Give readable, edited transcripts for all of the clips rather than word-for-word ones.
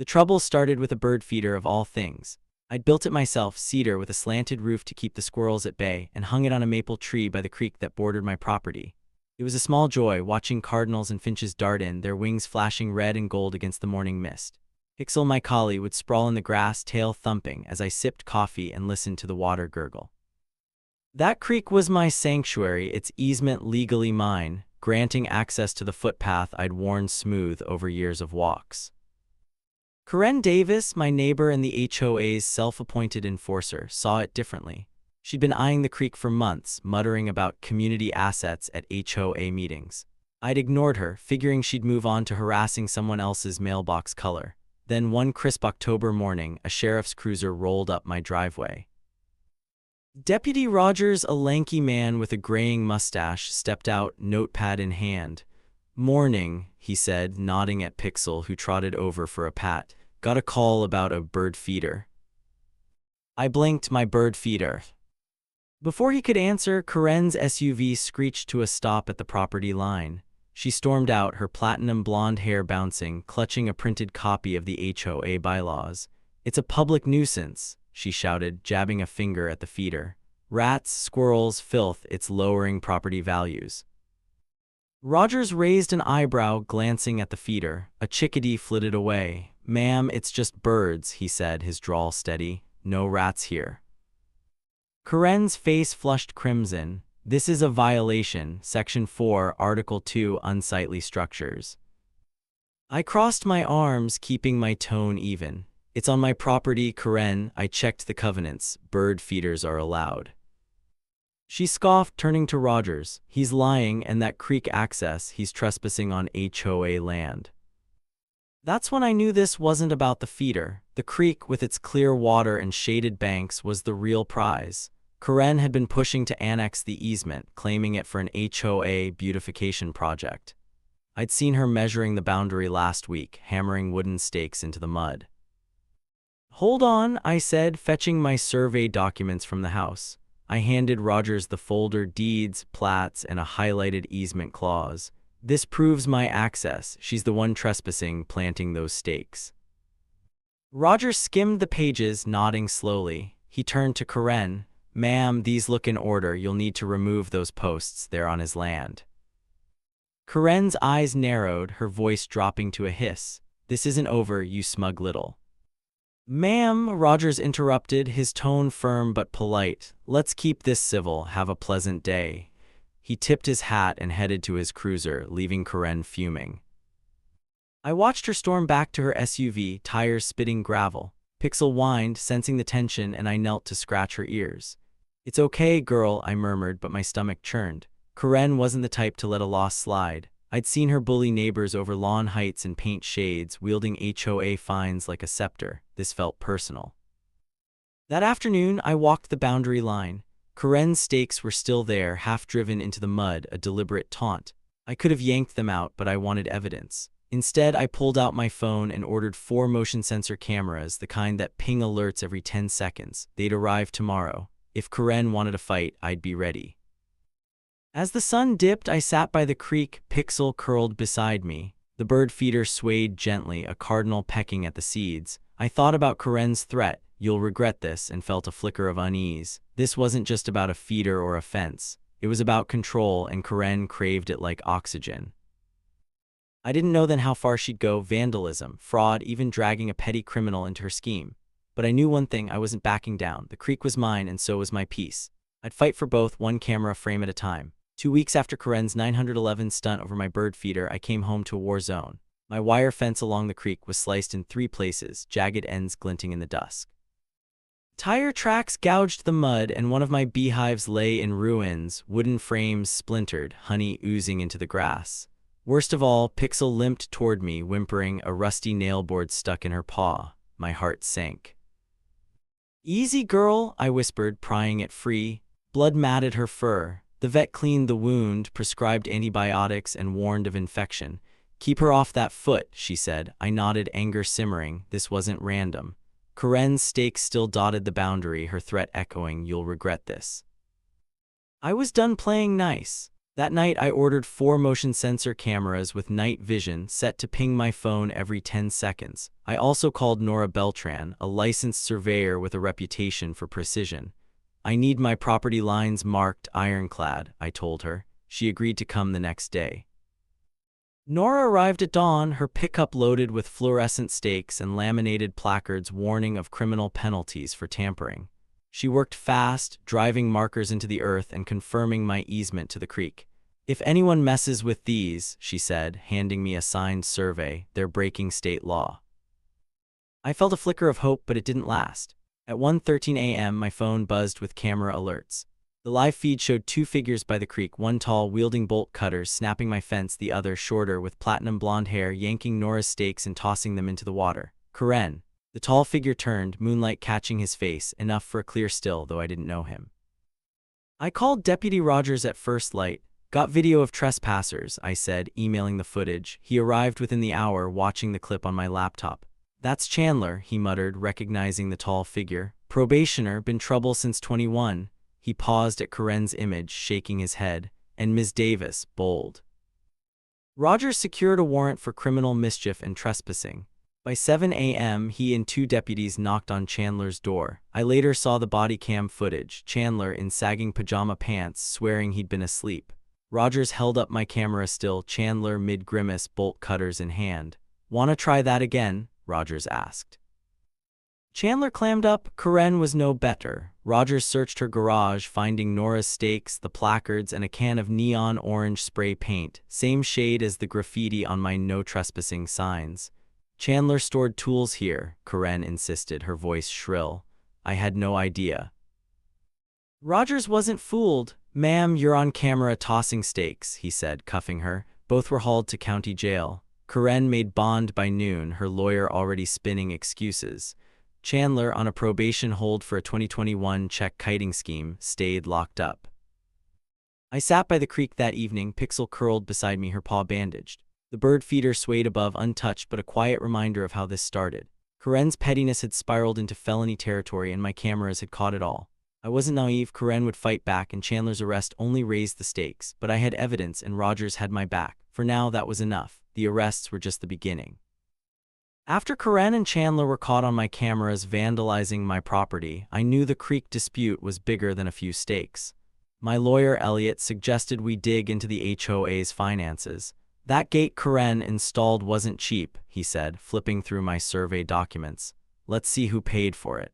The trouble started with a bird feeder of all things. I'd built it myself, cedar with a slanted roof to keep the squirrels at bay, and hung it on a maple tree by the creek that bordered my property. It was a small joy watching cardinals and finches dart in, their wings flashing red and gold against the morning mist. Pixel, my collie, would sprawl in the grass, tail thumping, as I sipped coffee and listened to the water gurgle. That creek was my sanctuary, its easement legally mine, granting access to the footpath I'd worn smooth over years of walks. Karen Davis, my neighbor and the HOA's self-appointed enforcer, saw it differently. She'd been eyeing the creek for months, muttering about community assets at HOA meetings. I'd ignored her, figuring she'd move on to harassing someone else's mailbox color. Then one crisp October morning, a sheriff's cruiser rolled up my driveway. Deputy Rogers, a lanky man with a graying mustache, stepped out, notepad in hand. "Morning," he said, nodding at Pixel, who trotted over for a pat. "Got a call about a bird feeder." I blinked. "My bird feeder." Before he could answer, Karen's SUV screeched to a stop at the property line. She stormed out, her platinum blonde hair bouncing, clutching a printed copy of the HOA bylaws. "It's a public nuisance," she shouted, jabbing a finger at the feeder. "Rats, squirrels, filth, it's lowering property values." Rogers raised an eyebrow, glancing at the feeder. A chickadee flitted away. "Ma'am, it's just birds," he said, his drawl steady. "No rats here." Karen's face flushed crimson. "This is a violation, Section 4, Article 2, Unsightly Structures." I crossed my arms, keeping my tone even. "It's on my property, Karen. I checked the covenants. Bird feeders are allowed." She scoffed, turning to Rogers. "He's lying, and that creek access, he's trespassing on HOA land." That's when I knew this wasn't about the feeder. The creek, with its clear water and shaded banks, was the real prize. Karen had been pushing to annex the easement, claiming it for an HOA beautification project. I'd seen her measuring the boundary last week, hammering wooden stakes into the mud. "Hold on," I said, fetching my survey documents from the house. I handed Rogers the folder, deeds, plats, and a highlighted easement clause. "This proves my access. She's the one trespassing, planting those stakes." Rogers skimmed the pages, nodding slowly. He turned to Karen. "Ma'am, these look in order. You'll need to remove those posts. They're on his land." Karen's eyes narrowed, her voice dropping to a hiss. "This isn't over, you smug little—" "Ma'am," Rogers interrupted, his tone firm but polite. "Let's keep this civil. Have a pleasant day." He tipped his hat and headed to his cruiser, leaving Karen fuming. I watched her storm back to her SUV, tires spitting gravel. Pixel whined, sensing the tension, and I knelt to scratch her ears. "It's okay, girl," I murmured, but my stomach churned. Karen wasn't the type to let a loss slide. I'd seen her bully neighbors over lawn heights and paint shades, wielding HOA fines like a scepter. This felt personal. That afternoon, I walked the boundary line. Karen's stakes were still there, half-driven into the mud, a deliberate taunt. I could have yanked them out, but I wanted evidence. Instead, I pulled out my phone and ordered 4 motion sensor cameras, the kind that ping alerts every 10 seconds. They'd arrive tomorrow. If Karen wanted a fight, I'd be ready. As the sun dipped, I sat by the creek, Pixel curled beside me. The bird feeder swayed gently, a cardinal pecking at the seeds. I thought about Karen's threat, "You'll regret this," and felt a flicker of unease. This wasn't just about a feeder or a fence. It was about control, and Karen craved it like oxygen. I didn't know then how far she'd go: vandalism, fraud, even dragging a petty criminal into her scheme. But I knew one thing: I wasn't backing down. The creek was mine, and so was my peace. I'd fight for both, one camera frame at a time. 2 weeks after Karen's 911 stunt over my bird feeder, I came home to a war zone. My wire fence along the creek was sliced in 3 places, jagged ends glinting in the dusk. Tire tracks gouged the mud, and one of my beehives lay in ruins, wooden frames splintered, honey oozing into the grass. Worst of all, Pixel limped toward me, whimpering, a rusty nailboard stuck in her paw. My heart sank. "Easy, girl," I whispered, prying it free. Blood matted her fur. The vet cleaned the wound, prescribed antibiotics, and warned of infection. "Keep her off that foot," she said. I nodded, anger simmering. This wasn't random. Karen's stakes still dotted the boundary, her threat echoing, "You'll regret this." I was done playing nice. That night, I ordered 4 motion sensor cameras with night vision set to ping my phone every 10 seconds. I also called Nora Beltran, a licensed surveyor with a reputation for precision. I need my property lines marked ironclad, I told her. She agreed to come the next day. Nora arrived at dawn, her pickup loaded with fluorescent stakes and laminated placards warning of criminal penalties for tampering. She worked fast, driving markers into the earth and confirming my easement to the creek. "If anyone messes with these," she said, handing me a signed survey, "they're breaking state law." I felt a flicker of hope, but it didn't last. At 1:13 a.m., my phone buzzed with camera alerts. The live feed showed 2 figures by the creek, one tall, wielding bolt cutters, snapping my fence, the other shorter, with platinum blonde hair, yanking Nora's stakes and tossing them into the water. Karen. The tall figure turned, moonlight catching his face, enough for a clear still, though I didn't know him. I called Deputy Rogers at first light. "Got video of trespassers," I said, emailing the footage. He arrived within the hour, watching the clip on my laptop. "That's Chandler," he muttered, recognizing the tall figure. "Probationer, been trouble since 21. He paused at Karen's image, shaking his head. "And Ms. Davis, bold." Rogers secured a warrant for criminal mischief and trespassing. By 7 a.m., he and 2 deputies knocked on Chandler's door. I later saw the body cam footage, Chandler in sagging pajama pants, swearing he'd been asleep. Rogers held up my camera still, Chandler mid-grimace, bolt cutters in hand. "Wanna try that again?" Rogers asked. Chandler clammed up. Karen was no better. Rogers searched her garage, finding Nora's stakes, the placards, and a can of neon orange spray paint, same shade as the graffiti on my no trespassing signs. "Chandler stored tools here," Karen insisted, her voice shrill. "I had no idea." Rogers wasn't fooled. "Ma'am, you're on camera tossing stakes," he said, cuffing her. Both were hauled to county jail. Karen made bond by noon, her lawyer already spinning excuses. Chandler, on a probation hold for a 2021 check kiting scheme, stayed locked up. I sat by the creek that evening, Pixel curled beside me, her paw bandaged. The bird feeder swayed above, untouched, but a quiet reminder of how this started. Karen's pettiness had spiraled into felony territory, and my cameras had caught it all. I wasn't naive. Karen would fight back, and Chandler's arrest only raised the stakes. But I had evidence, and Rogers had my back. For now, that was enough. The arrests were just the beginning. After Karen and Chandler were caught on my cameras vandalizing my property, I knew the creek dispute was bigger than a few stakes. My lawyer, Elliot, suggested we dig into the HOA's finances. "That gate Karen installed wasn't cheap," he said, flipping through my survey documents. "Let's see who paid for it."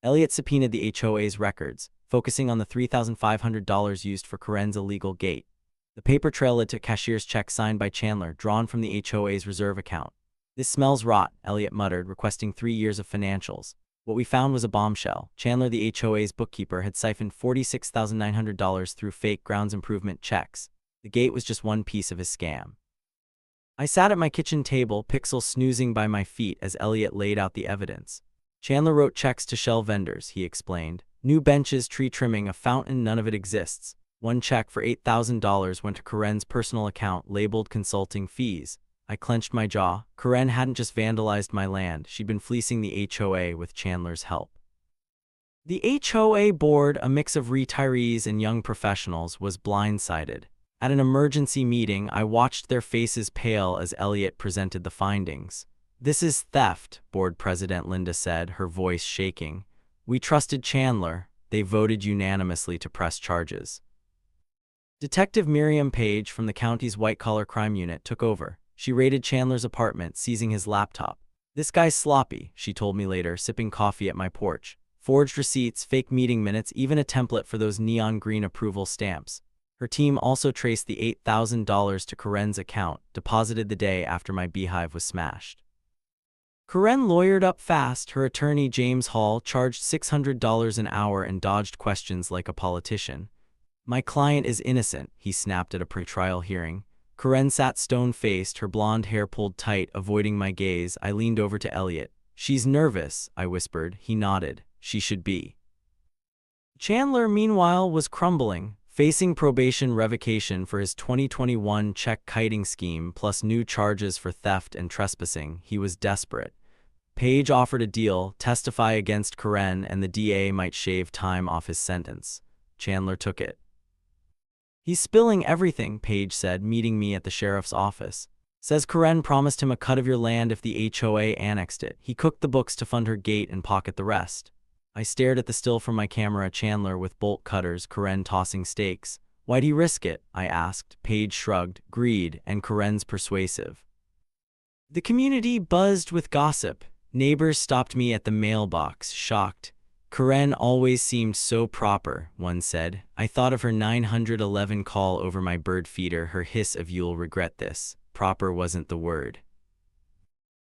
Elliot subpoenaed the HOA's records, focusing on the $3,500 used for Karen's illegal gate. The paper trail led to a cashier's check signed by Chandler, drawn from the HOA's reserve account. "This smells rot," Elliot muttered, requesting 3 years of financials. What we found was a bombshell. Chandler, the HOA's bookkeeper, had siphoned $46,900 through fake grounds improvement checks. The gate was just one piece of his scam. I sat at my kitchen table, Pixel snoozing by my feet as Elliot laid out the evidence. "Chandler wrote checks to shell vendors," he explained. "New benches, tree trimming, a fountain, none of it exists." One check for $8,000 went to Karen's personal account, labeled consulting fees. I clenched my jaw. Karen hadn't just vandalized my land, she'd been fleecing the HOA with Chandler's help. The HOA board, a mix of retirees and young professionals, was blindsided. At an emergency meeting, I watched their faces pale as Elliot presented the findings. "This is theft," board president Linda said, her voice shaking. "We trusted Chandler. They voted unanimously to press charges." Detective Miriam Page from the county's white-collar crime unit took over. She raided Chandler's apartment, seizing his laptop. "This guy's sloppy," she told me later, sipping coffee at my porch. "Forged receipts, fake meeting minutes, even a template for those neon green approval stamps." Her team also traced the $8,000 to Karen's account, deposited the day after my beehive was smashed. Karen lawyered up fast. Her attorney, James Hall, charged $600 an hour and dodged questions like a politician. "My client is innocent," he snapped at a pretrial hearing. Karen sat stone-faced, her blonde hair pulled tight, avoiding my gaze. I leaned over to Elliot. "She's nervous," I whispered. He nodded. "She should be." Chandler, meanwhile, was crumbling. Facing probation revocation for his 2021 check kiting scheme plus new charges for theft and trespassing, he was desperate. Page offered a deal, testify against Karen, and the DA might shave time off his sentence. Chandler took it. He's spilling everything, Paige said, meeting me at the sheriff's office. Says Karen promised him a cut of your land if the HOA annexed it. He cooked the books to fund her gate and pocket the rest. I stared at the still from my camera, Chandler with bolt cutters, Karen tossing stakes. Why'd he risk it? I asked. Paige shrugged. Greed, and Karen's persuasive. The community buzzed with gossip. Neighbors stopped me at the mailbox, shocked. Karen always seemed so proper, one said. I thought of her 911 call over my bird feeder, her hiss of "You'll regret this." Proper wasn't the word.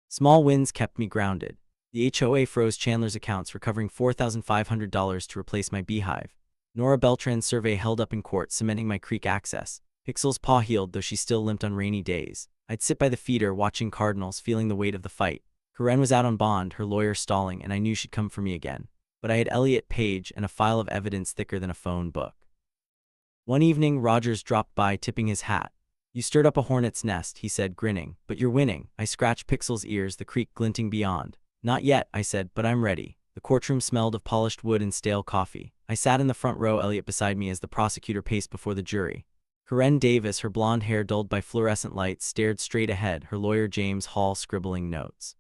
Small wins kept me grounded. The HOA froze Chandler's accounts, recovering $4,500 to replace my beehive. Nora Beltran's survey held up in court, cementing my creek access. Pixel's paw healed, though she still limped on rainy days. I'd sit by the feeder, watching cardinals, feeling the weight of the fight. Karen was out on bond, her lawyer stalling, and I knew she'd come for me again. But I had Elliot Page and a file of evidence thicker than a phone book. One evening, Rogers dropped by, tipping his hat. You stirred up a hornet's nest, he said, grinning. But you're winning. I scratched Pixel's ears, the creek glinting beyond. Not yet, I said, but I'm ready. The courtroom smelled of polished wood and stale coffee. I sat in the front row, Elliot beside me as the prosecutor paced before the jury. Karen Davis, her blonde hair dulled by fluorescent lights, stared straight ahead, her lawyer James Hall scribbling notes.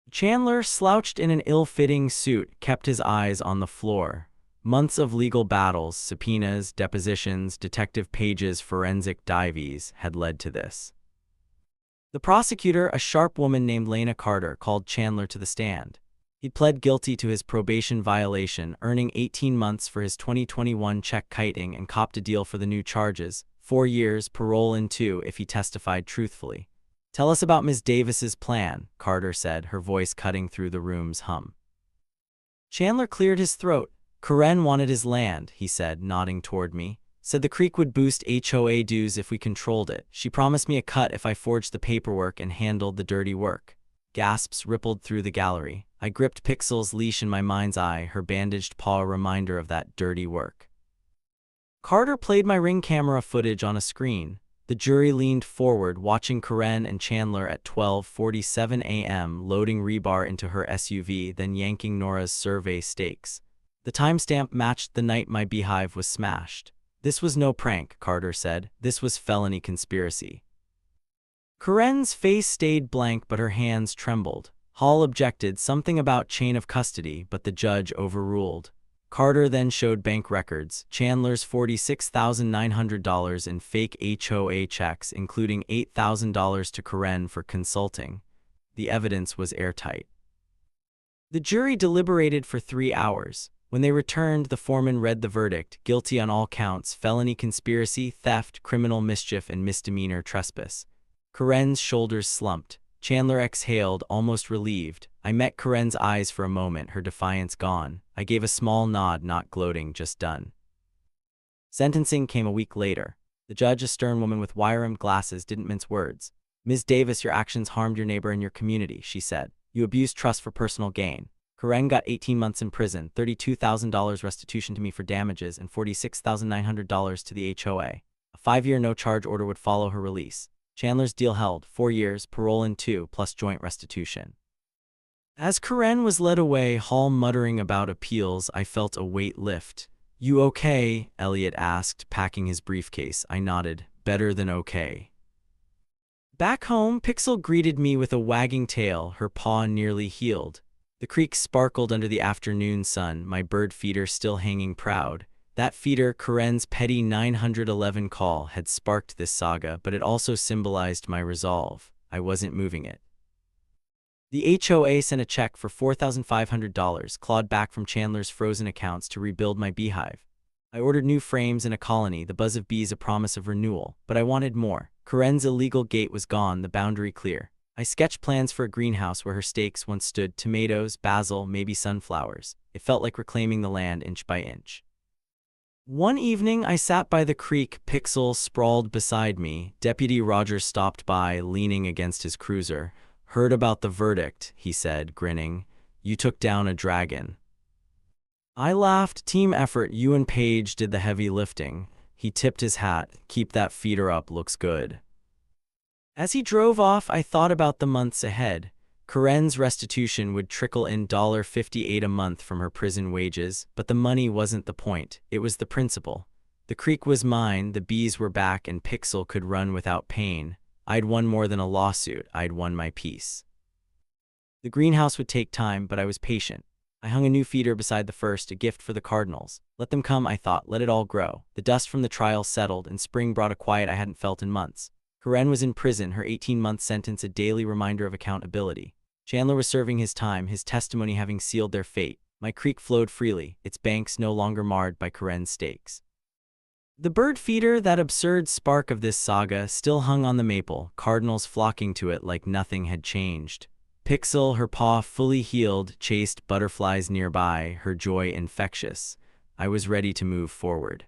Chandler, slouched in an ill-fitting suit, kept his eyes on the floor. Months of legal battles, subpoenas, depositions, Detective Page's forensic dives had led to this. The prosecutor, a sharp woman named Lena Carter, called Chandler to the stand. He'd pled guilty to his probation violation, earning 18 months for his 2021 check kiting, and copped a deal for the new charges, 4 years, parole in 2 if he testified truthfully. Tell us about Ms. Davis's plan, Carter said, her voice cutting through the room's hum. Chandler cleared his throat. Karen wanted his land, he said, nodding toward me. Said the creek would boost HOA dues if we controlled it. She promised me a cut if I forged the paperwork and handled the dirty work. Gasps rippled through the gallery. I gripped Pixel's leash in my mind's eye, her bandaged paw a reminder of that dirty work. Carter played my Ring camera footage on a screen. The jury leaned forward, watching Karen and Chandler at 12:47 a.m. loading rebar into her SUV, then yanking Nora's survey stakes. The timestamp matched the night my beehive was smashed. This was no prank, Carter said. This was felony conspiracy. Karen's face stayed blank, but her hands trembled. Hall objected, something about chain of custody, but the judge overruled. Carter then showed bank records, Chandler's $46,900 in fake HOA checks, including $8,000 to Karen for consulting. The evidence was airtight. The jury deliberated for 3 hours. When they returned, the foreman read the verdict: guilty on all counts, felony conspiracy, theft, criminal mischief, and misdemeanor trespass. Karen's shoulders slumped. Chandler exhaled, almost relieved. I met Karen's eyes for a moment, her defiance gone. I gave a small nod, not gloating, just done. Sentencing came a week later. The judge, a stern woman with wire-rimmed glasses, didn't mince words. Ms. Davis, your actions harmed your neighbor and your community, she said. You abused trust for personal gain. Karen got 18 months in prison, $32,000 restitution to me for damages, and $46,900 to the HOA. A 5-year no-charge order would follow her release. Chandler's deal held, 4 years, parole in 2, plus joint restitution. As Karen was led away, Hall muttering about appeals, I felt a weight lift. You okay? Elliot asked, packing his briefcase. I nodded. Better than okay. Back home, Pixel greeted me with a wagging tail, her paw nearly healed. The creek sparkled under the afternoon sun, my bird feeder still hanging proud. That feeder, Karen's petty 911 call, had sparked this saga, but it also symbolized my resolve. I wasn't moving it. The HOA sent a check for $4,500, clawed back from Chandler's frozen accounts, to rebuild my beehive. I ordered new frames and a colony, the buzz of bees a promise of renewal, but I wanted more. Karen's illegal gate was gone, the boundary clear. I sketched plans for a greenhouse where her stakes once stood, tomatoes, basil, maybe sunflowers. It felt like reclaiming the land inch by inch. One evening, I sat by the creek, Pixel sprawled beside me. Deputy Rogers stopped by, leaning against his cruiser. Heard about the verdict, he said, grinning. You took down a dragon. I laughed. Team effort, you and Paige did the heavy lifting. He tipped his hat. Keep that feeder up, looks good. As he drove off, I thought about the months ahead. Karen's restitution would trickle in $58 a month from her prison wages, but the money wasn't the point. It was the principle. The creek was mine, the bees were back, and Pixel could run without pain. I'd won more than a lawsuit, I'd won my peace. The greenhouse would take time, but I was patient. I hung a new feeder beside the first, a gift for the cardinals. Let them come, I thought, let it all grow. The dust from the trial settled, and spring brought a quiet I hadn't felt in months. Karen was in prison, her 18-month sentence a daily reminder of accountability. Chandler was serving his time, his testimony having sealed their fate. My creek flowed freely, its banks no longer marred by Karen's stakes. The bird feeder, that absurd spark of this saga, still hung on the maple, cardinals flocking to it like nothing had changed. Pixel, her paw fully healed, chased butterflies nearby, her joy infectious. I was ready to move forward.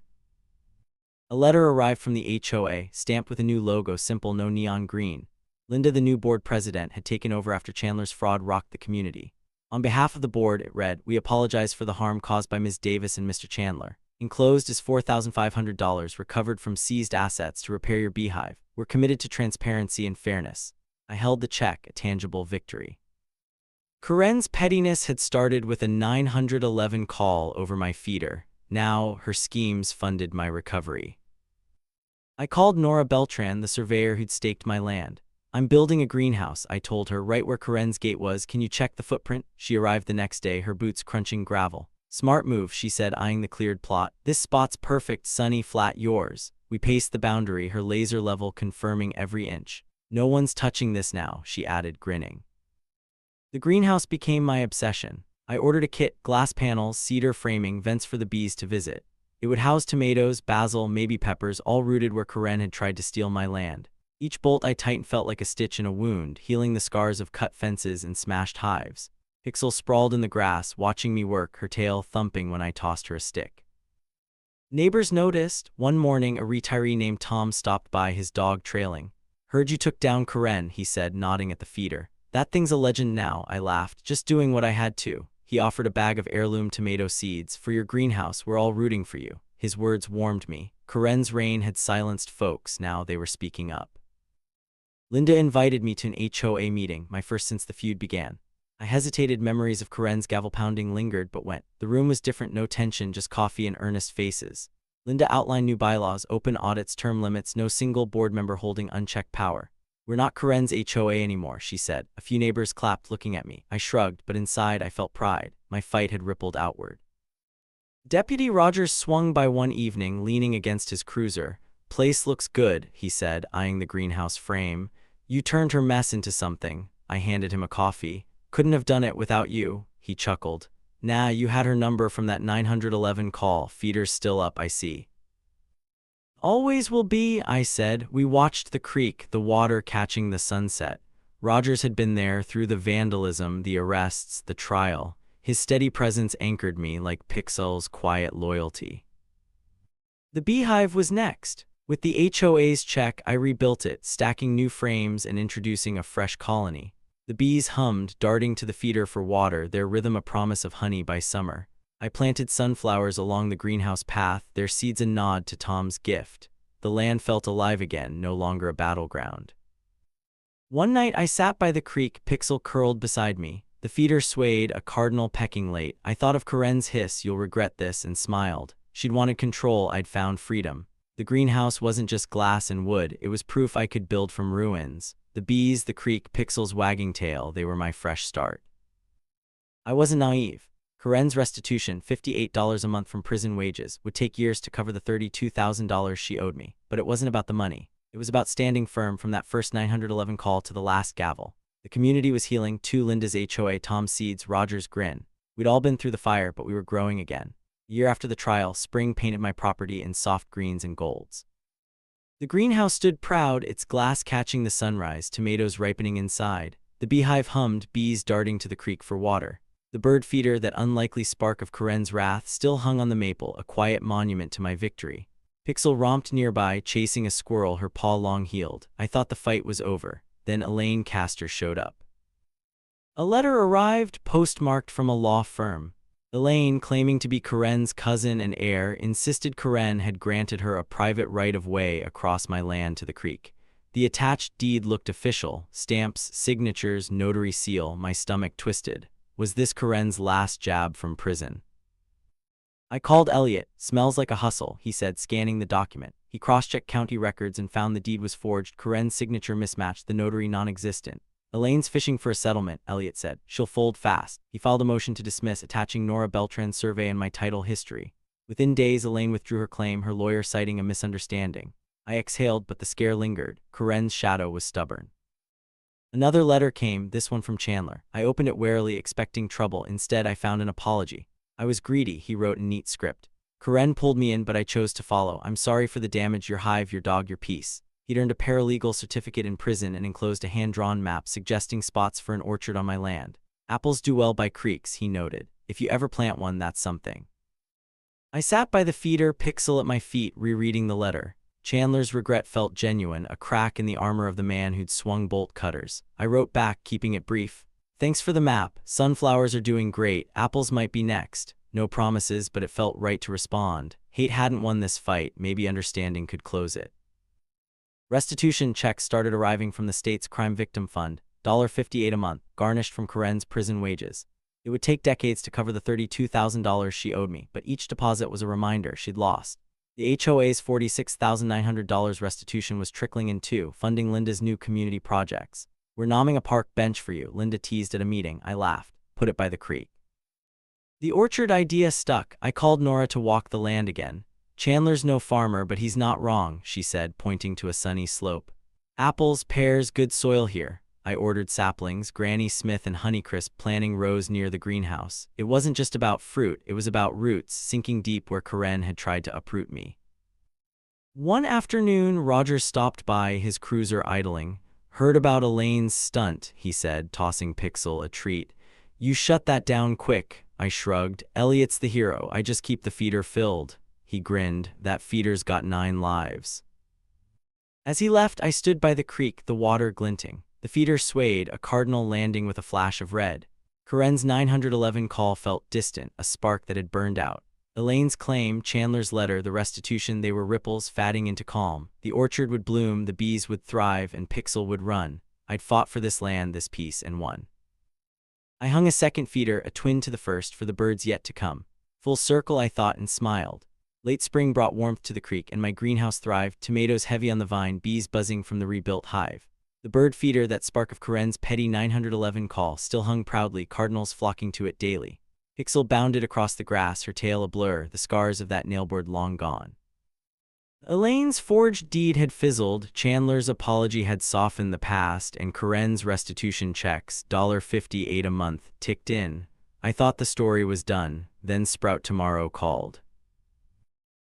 A letter arrived from the HOA, stamped with a new logo, simple, no neon green. Linda, the new board president, had taken over after Chandler's fraud rocked the community. On behalf of the board, it read, "We apologize for the harm caused by Ms. Davis and Mr. Chandler. Enclosed is $4,500 recovered from seized assets to repair your beehive. We're committed to transparency and fairness." I held the check, a tangible victory. Karen's pettiness had started with a 911 call over my feeder. Now, her schemes funded my recovery. I called Nora Beltran, the surveyor who'd staked my land. "I'm building a greenhouse," I told her, "right where Karen's gate was. Can you check the footprint?" She arrived the next day, her boots crunching gravel. "Smart move," she said, eyeing the cleared plot. "This spot's perfect, sunny, flat, yours." We paced the boundary, her laser level confirming every inch. "No one's touching this now," she added, grinning. The greenhouse became my obsession. I ordered a kit, glass panels, cedar framing, vents for the bees to visit. It would house tomatoes, basil, maybe peppers, all rooted where Karen had tried to steal my land. Each bolt I tightened felt like a stitch in a wound, healing the scars of cut fences and smashed hives. Pixel sprawled in the grass, watching me work, her tail thumping when I tossed her a stick. Neighbors noticed. One morning, a retiree named Tom stopped by, his dog trailing. "Heard you took down Karen," he said, nodding at the feeder. "That thing's a legend now," I laughed, "just doing what I had to." He offered a bag of heirloom tomato seeds. "For your greenhouse, we're all rooting for you." His words warmed me. Karen's reign had silenced folks, now they were speaking up. Linda invited me to an HOA meeting, my first since the feud began. I hesitated, memories of Karen's gavel pounding lingered, but went. The room was different, no tension, just coffee and earnest faces. Linda outlined new bylaws, open audits, term limits, no single board member holding unchecked power. "We're not Karen's HOA anymore," she said. A few neighbors clapped, looking at me. I shrugged, but inside I felt pride. My fight had rippled outward. Deputy Rogers swung by one evening, leaning against his cruiser. "Place looks good," he said, eyeing the greenhouse frame. "You turned her mess into something." I handed him a coffee. "Couldn't have done it without you," he chuckled. "Nah, you had her number from that 911 call. Feeder's still up, I see." "Always will be," I said. We watched the creek, the water catching the sunset. Rogers had been there through the vandalism, the arrests, the trial. His steady presence anchored me like Pixel's quiet loyalty. The beehive was next. With the HOA's check, I rebuilt it, stacking new frames and introducing a fresh colony. The bees hummed, darting to the feeder for water, their rhythm a promise of honey by summer. I planted sunflowers along the greenhouse path, their seeds a nod to Tom's gift. The land felt alive again, no longer a battleground. One night I sat by the creek, Pixel curled beside me. The feeder swayed, a cardinal pecking late. I thought of Karen's hiss, "You'll regret this," and smiled. She'd wanted control, I'd found freedom. The greenhouse wasn't just glass and wood, it was proof I could build from ruins. The bees, the creek, Pixel's wagging tail, they were my fresh start. I wasn't naive. Karen's restitution, $58 a month from prison wages, would take years to cover the $32,000 she owed me. But it wasn't about the money. It was about standing firm from that first 911 call to the last gavel. The community was healing, too. Linda's HOA, Tom's seeds, Roger's grin. We'd all been through the fire, but we were growing again. A year after the trial, spring painted my property in soft greens and golds. The greenhouse stood proud, its glass catching the sunrise, tomatoes ripening inside. The beehive hummed, bees darting to the creek for water. The bird feeder, that unlikely spark of Karen's wrath, still hung on the maple, a quiet monument to my victory. Pixel romped nearby, chasing a squirrel, her paw long-heeled. I thought the fight was over. Then Elaine Castor showed up. A letter arrived, postmarked from a law firm. Elaine, claiming to be Karen's cousin and heir, insisted Karen had granted her a private right-of-way across my land to the creek. The attached deed looked official, stamps, signatures, notary seal. My stomach twisted. Was this Karen's last jab from prison? I called Elliot. Smells like a hustle, he said, scanning the document. He cross-checked county records and found the deed was forged. Corinne's signature mismatched, the notary non-existent. Elaine's fishing for a settlement, Elliot said. She'll fold fast. He filed a motion to dismiss, attaching Nora Beltran's survey and my title history. Within days, Elaine withdrew her claim, her lawyer citing a misunderstanding. I exhaled, but the scare lingered. Corinne's shadow was stubborn. Another letter came, this one from Chandler. I opened it warily, expecting trouble. Instead, I found an apology. I was greedy, he wrote in neat script. Corinne pulled me in, but I chose to follow. I'm sorry for the damage, your hive, your dog, your peace. He'd earned a paralegal certificate in prison and enclosed a hand-drawn map suggesting spots for an orchard on my land. Apples do well by creeks, he noted. If you ever plant one, that's something. I sat by the feeder, Pixel at my feet, rereading the letter. Chandler's regret felt genuine, a crack in the armor of the man who'd swung bolt cutters. I wrote back, keeping it brief. Thanks for the map. Sunflowers are doing great. Apples might be next. No promises, but it felt right to respond. Hate hadn't won this fight. Maybe understanding could close it. Restitution checks started arriving from the state's crime victim fund, $58 a month, garnished from Corinne's prison wages. It would take decades to cover the $32,000 she owed me, but each deposit was a reminder she'd lost. The HOA's $46,900 restitution was trickling in too, funding Linda's new community projects. We're nomming a park bench for you, Linda teased at a meeting. I laughed. Put it by the creek. The orchard idea stuck. I called Nora to walk the land again. Chandler's no farmer, but he's not wrong, she said, pointing to a sunny slope. Apples, pears, good soil here. I ordered saplings. Granny Smith and Honeycrisp planting rows near the greenhouse. It wasn't just about fruit, it was about roots, sinking deep where Corinne had tried to uproot me. One afternoon, Roger stopped by, his cruiser idling. Heard about Elaine's stunt, he said, tossing Pixel a treat. You shut that down quick, I shrugged. Elliot's the hero, I just keep the feeder filled. He grinned. That feeder's got 9 lives. As he left, I stood by the creek, the water glinting. The feeder swayed, a cardinal landing with a flash of red. Corinne's 911 call felt distant, a spark that had burned out. Elaine's claim, Chandler's letter, the restitution, they were ripples fatting into calm. The orchard would bloom, the bees would thrive, and Pixel would run. I'd fought for this land, this peace, and won. I hung a second feeder, a twin to the first, for the birds yet to come. Full circle, I thought, and smiled. Late spring brought warmth to the creek, and my greenhouse thrived, tomatoes heavy on the vine, bees buzzing from the rebuilt hive. The bird feeder, that spark of Corinne's petty 911 call, still hung proudly, cardinals flocking to it daily. Pixel bounded across the grass, her tail a blur, the scars of that nailboard long gone. Elaine's forged deed had fizzled, Chandler's apology had softened the past, and Corinne's restitution checks, $58 a month, ticked in. I thought the story was done, then Sprout Tomorrow called.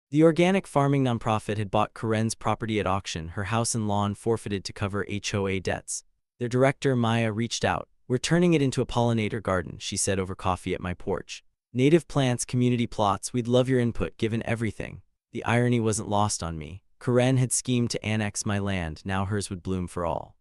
The organic farming nonprofit had bought Corinne's property at auction, her house and lawn forfeited to cover HOA debts. Their director, Maya, reached out. We're turning it into a pollinator garden, she said over coffee at my porch. Native plants, community plots, we'd love your input given everything. The irony wasn't lost on me. Corinne had schemed to annex my land, now hers would bloom for all.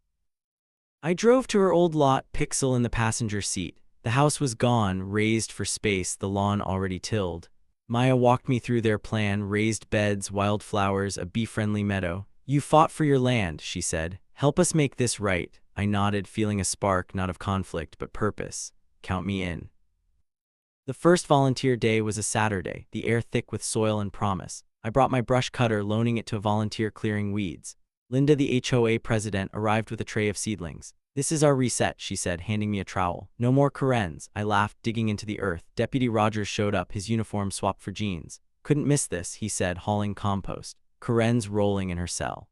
I drove to her old lot, Pixel in the passenger seat. The house was gone, razed for space, the lawn already tilled. Maya walked me through their plan, raised beds, wildflowers, a bee-friendly meadow. You fought for your land, she said. Help us make this right. I nodded, feeling a spark, not of conflict, but purpose. Count me in. The first volunteer day was a Saturday, the air thick with soil and promise. I brought my brush cutter, loaning it to a volunteer clearing weeds. Linda, the HOA president, arrived with a tray of seedlings. This is our reset, she said, handing me a trowel. No more Corinne's, I laughed, digging into the earth. Deputy Rogers showed up, his uniform swapped for jeans. Couldn't miss this, he said, hauling compost. Corinne's rolling in her cell.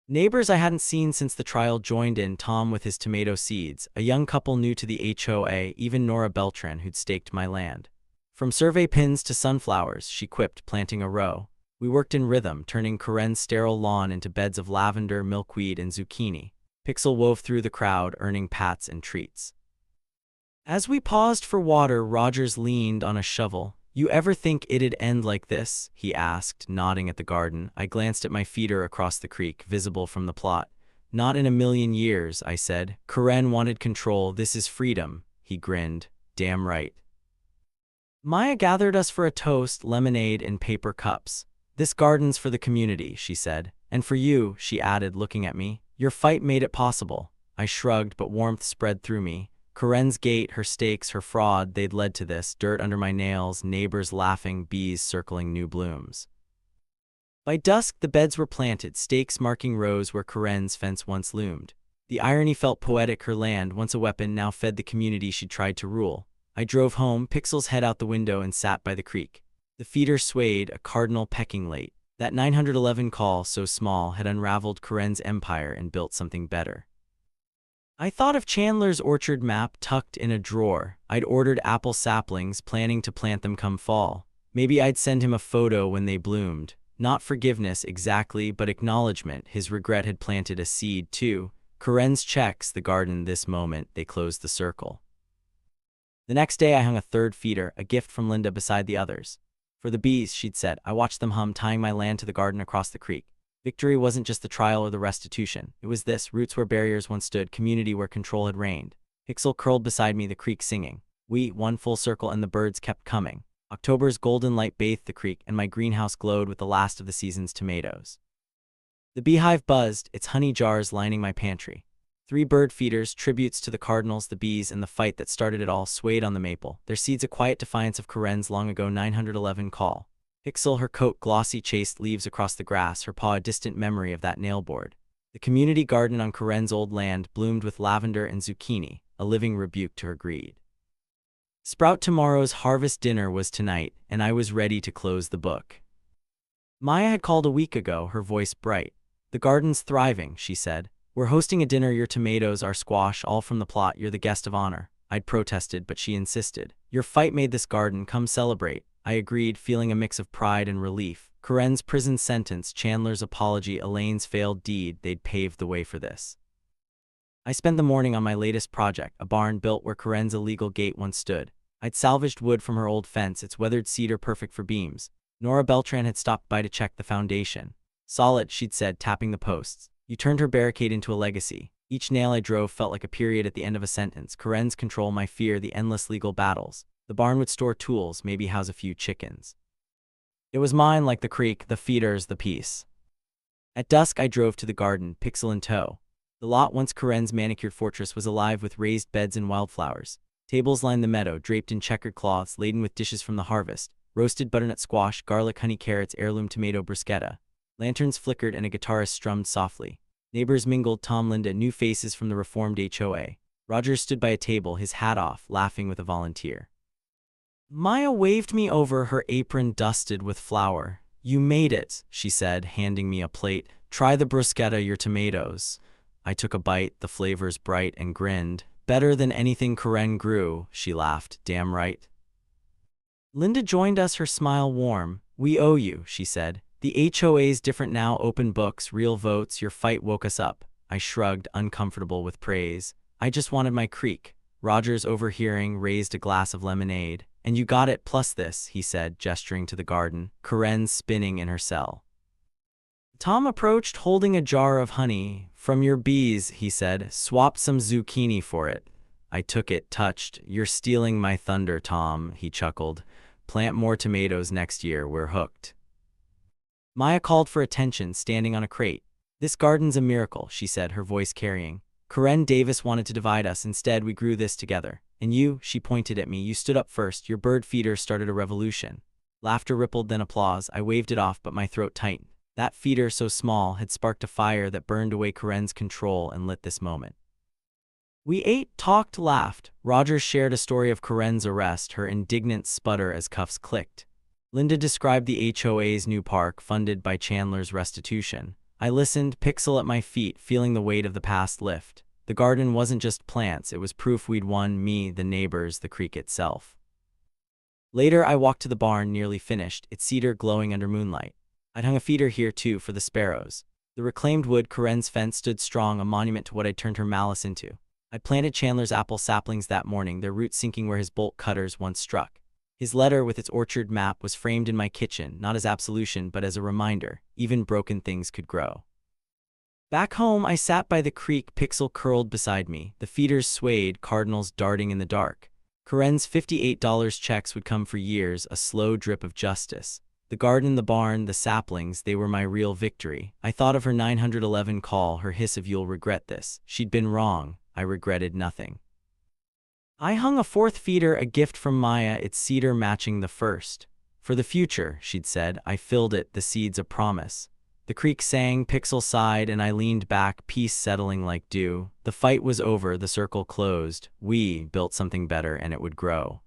Neighbors I hadn't seen since the trial joined in, Tom with his tomato seeds, a young couple new to the HOA, even Nora Beltran who'd staked my land. From survey pins to sunflowers, she quipped, planting a row. We worked in rhythm, turning Corinne's sterile lawn into beds of lavender, milkweed, and zucchini. Pixel wove through the crowd, earning pats and treats. As we paused for water, Rogers leaned on a shovel. You ever think it'd end like this? He asked, nodding at the garden. I glanced at my feeder across the creek, visible from the plot. Not in a million years, I said. Corinne wanted control, this is freedom. He grinned. Damn right. Maya gathered us for a toast, lemonade in paper cups. This garden's for the community, she said. And for you, she added, looking at me. Your fight made it possible. I shrugged, but warmth spread through me. Corinne's gate, her stakes, her fraud, they'd led to this. Dirt under my nails, neighbors laughing, bees circling new blooms. By dusk, the beds were planted, stakes marking rows where Corinne's fence once loomed. The irony felt poetic. Her land, once a weapon, now fed the community she'd tried to rule. I drove home, Pixel's head out the window, and sat by the creek. The feeder swayed, a cardinal pecking late. That 911 call, so small, had unraveled Corinne's empire and built something better. I thought of Chandler's orchard map tucked in a drawer. I'd ordered apple saplings, planning to plant them come fall. Maybe I'd send him a photo when they bloomed. Not forgiveness exactly, but acknowledgement. His regret had planted a seed, too. Corinne's checks the garden. This moment, they closed the circle. The next day I hung a third feeder, a gift from Linda, beside the others. For the bees, she'd said. I watched them hum, tying my land to the garden across the creek. Victory wasn't just the trial or the restitution. It was this: roots where barriers once stood, community where control had reigned. Pixel curled beside me, the creek singing. We, one full circle, and the birds kept coming. October's golden light bathed the creek, and my greenhouse glowed with the last of the season's tomatoes. The beehive buzzed, its honey jars lining my pantry. 3 bird feeders, tributes to the cardinals, the bees, and the fight that started it all, swayed on the maple, their seeds a quiet defiance of Corinne's long ago 911 call. Pixel, her coat glossy, chased leaves across the grass, her paw a distant memory of that nailboard. The community garden on Corinne's old land bloomed with lavender and zucchini, a living rebuke to her greed. Sprout tomorrow's harvest dinner was tonight, and I was ready to close the book. Maya had called a week ago, her voice bright. The garden's thriving, she said. We're hosting a dinner, your tomatoes, our squash, all from the plot. You're the guest of honor. I'd protested, but she insisted. Your fight made this garden, come celebrate. I agreed, feeling a mix of pride and relief. Corinne's prison sentence, Chandler's apology, Elaine's failed deed, they'd paved the way for this. I spent the morning on my latest project, a barn built where Corinne's illegal gate once stood. I'd salvaged wood from her old fence, its weathered cedar perfect for beams. Nora Beltran had stopped by to check the foundation. Solid, she'd said, tapping the posts. You turned her barricade into a legacy. Each nail I drove felt like a period at the end of a sentence. Corinne's control, my fear, the endless legal battles. The barn would store tools, maybe house a few chickens. It was mine, like the creek, the feeders, the peace. At dusk I drove to the garden, Pixel in tow. The lot, once Corinne's manicured fortress, was alive with raised beds and wildflowers. Tables lined the meadow, draped in checkered cloths, laden with dishes from the harvest. Roasted butternut squash, garlic, honey, carrots, heirloom tomato, bruschetta. Lanterns flickered and a guitarist strummed softly. Neighbors mingled, Tom, Linda, new faces from the reformed HOA. Roger stood by a table, his hat off, laughing with a volunteer. Maya waved me over, her apron dusted with flour. You made it, she said, handing me a plate. Try the bruschetta, your tomatoes. I took a bite, the flavors bright, and grinned. Better than anything Corinne grew, she laughed. Damn right. Linda joined us, her smile warm. We owe you, she said. The HOA's different now, open books, real votes, your fight woke us up. I shrugged, uncomfortable with praise. I just wanted my creek. Rogers, overhearing, raised a glass of lemonade. And you got it, plus this, he said, gesturing to the garden. Corinne's spinning in her cell. Tom approached, holding a jar of honey. From your bees, he said. Swapped some zucchini for it. I took it, touched. You're stealing my thunder, Tom, he chuckled. Plant more tomatoes next year, we're hooked. Maya called for attention, standing on a crate. This garden's a miracle, she said, her voice carrying. Corinne Davis wanted to divide us. Instead, we grew this together. And you, she pointed at me, you stood up first. Your bird feeder started a revolution. Laughter rippled, then applause. I waved it off, but my throat tightened. That feeder, so small, had sparked a fire that burned away Corinne's control and lit this moment. We ate, talked, laughed. Rogers shared a story of Corinne's arrest, her indignant sputter as cuffs clicked. Linda described the HOA's new park, funded by Chandler's restitution. I listened, Pixel at my feet, feeling the weight of the past lift. The garden wasn't just plants, it was proof we'd won, me, the neighbors, the creek itself. Later, I walked to the barn, nearly finished, its cedar glowing under moonlight. I'd hung a feeder here, too, for the sparrows. The reclaimed wood, Corinne's fence, stood strong, a monument to what I'd turned her malice into. I planted Chandler's apple saplings that morning, their roots sinking where his bolt cutters once struck. His letter with its orchard map was framed in my kitchen, not as absolution but as a reminder, even broken things could grow. Back home, I sat by the creek, Pixel curled beside me, the feeders swayed, cardinals darting in the dark. Corinne's $58 checks would come for years, a slow drip of justice. The garden, the barn, the saplings, they were my real victory. I thought of her 911 call, her hiss of "You'll regret this." She'd been wrong. I regretted nothing. I hung a fourth feeder, a gift from Maya, its cedar matching the first. For the future, she'd said, I filled it, the seeds of promise. The creek sang, Pixel sighed, and I leaned back, peace settling like dew. The fight was over, the circle closed. We built something better, and it would grow.